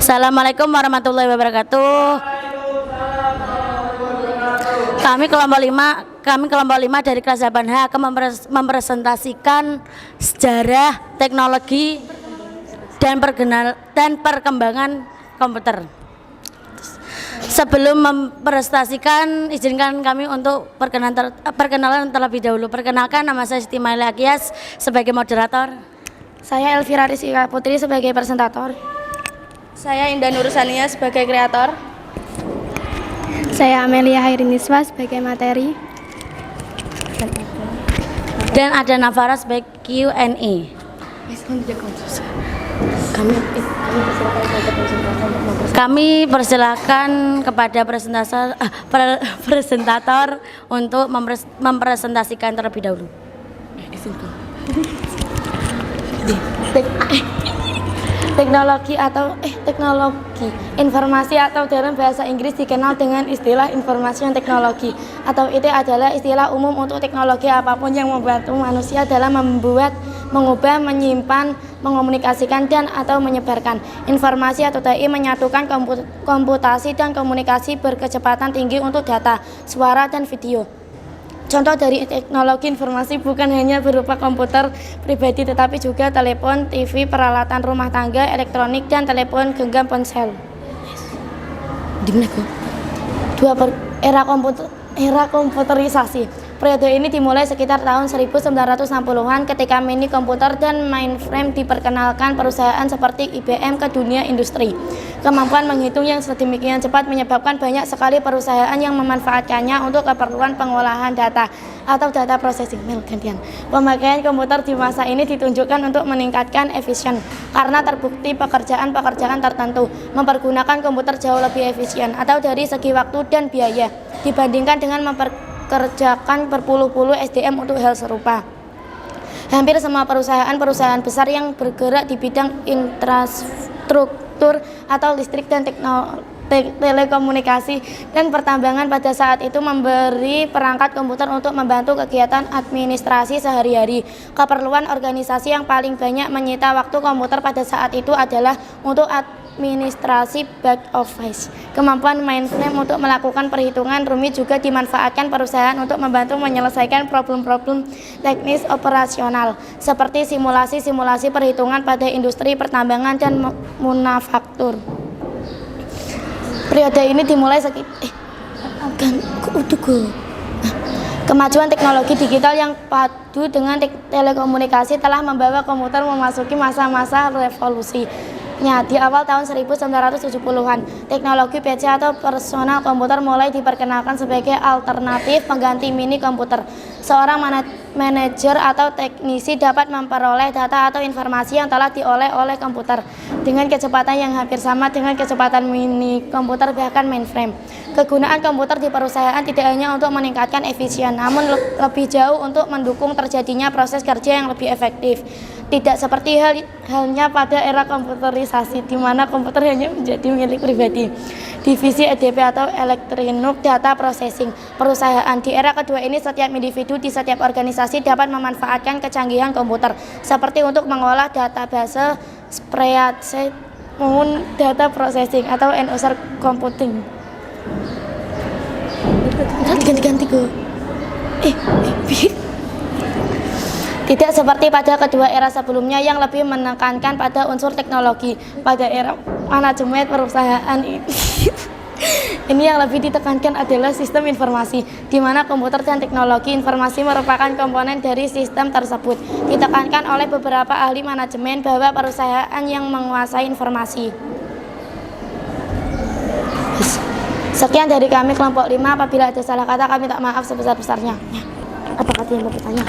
Assalamualaikum warahmatullahi wabarakatuh. Kami kelompok 5 dari kelas 8H akan mempresentasikan sejarah, teknologi dan perkembangan komputer. Sebelum mempresentasikan, izinkan kami untuk perkenalan terlebih dahulu. Perkenalkan, nama saya Siti Maila Akyas sebagai moderator. Saya Elvira Rizika Putri sebagai presentator. Saya Indah Nurusania sebagai kreator. Saya Amelia Hairiniswa sebagai materi. Dan ada Navara sebagai Q&A. Kami persilakan kepada presentator untuk mempresentasikan terlebih dahulu. Teknologi informasi atau dalam bahasa Inggris dikenal dengan istilah information teknologi, atau itu adalah istilah umum untuk teknologi apapun yang membantu manusia dalam membuat, mengubah, menyimpan, mengomunikasikan dan atau menyebarkan informasi atau TI, menyatukan komputasi dan komunikasi berkecepatan tinggi untuk data, suara dan video. Contoh dari teknologi informasi bukan hanya berupa komputer pribadi tetapi juga telepon, TV, peralatan rumah tangga, elektronik, dan telepon genggam ponsel. Era komputerisasi. Periode ini dimulai sekitar tahun 1960-an ketika mini komputer dan mainframe diperkenalkan perusahaan seperti IBM ke dunia industri. Kemampuan menghitung yang sedemikian cepat menyebabkan banyak sekali perusahaan yang memanfaatkannya untuk keperluan pengolahan data atau data processing. Pemakaian komputer di masa ini ditunjukkan untuk meningkatkan efisien karena terbukti pekerjaan-pekerjaan tertentu mempergunakan komputer jauh lebih efisien atau dari segi waktu dan biaya dibandingkan dengan memperkerjakan berpuluh-puluh SDM untuk hal serupa. Hampir semua perusahaan besar yang bergerak di bidang infrastruktur atau listrik dan telekomunikasi dan pertambangan pada saat itu memberi perangkat komputer untuk membantu kegiatan administrasi sehari-hari. Keperluan organisasi yang paling banyak menyita waktu komputer pada saat itu adalah untuk administrasi back office. Kemampuan mainframe untuk melakukan perhitungan rumit juga dimanfaatkan perusahaan untuk membantu menyelesaikan problem-problem teknis operasional seperti simulasi perhitungan pada industri pertambangan dan manufaktur. Periode ini dimulai kemajuan teknologi digital yang padu dengan telekomunikasi telah membawa komputer memasuki masa-masa revolusi. Di awal tahun 1970-an, teknologi PC atau personal komputer mulai diperkenalkan sebagai alternatif pengganti mini komputer. Seorang manajer atau teknisi dapat memperoleh data atau informasi yang telah diolah oleh komputer dengan kecepatan yang hampir sama dengan kecepatan mini komputer bahkan mainframe. Kegunaan komputer di perusahaan tidak hanya untuk meningkatkan efisien, namun lebih jauh untuk mendukung terjadinya proses kerja yang lebih efektif. Tidak seperti halnya pada era komputerisasi, di mana komputer hanya menjadi milik pribadi. Divisi EDP atau Electronic Data Processing perusahaan. Di era kedua ini, setiap individu di setiap organisasi dapat memanfaatkan kecanggihan komputer, seperti untuk mengolah database, spreadsheet, maupun data processing atau end-user computing. Ganti-ganti go. Tidak seperti pada kedua era sebelumnya yang lebih menekankan pada unsur teknologi. Pada era manajemen perusahaan ini yang lebih ditekankan adalah sistem informasi, di mana komputer dan teknologi informasi merupakan komponen dari sistem tersebut. Ditekankan oleh beberapa ahli manajemen bahwa perusahaan yang menguasai informasi. Sekian dari kami kelompok 5. Apabila ada salah kata, kami tak maaf sebesar-besarnya. Apa kata yang mau bertanya?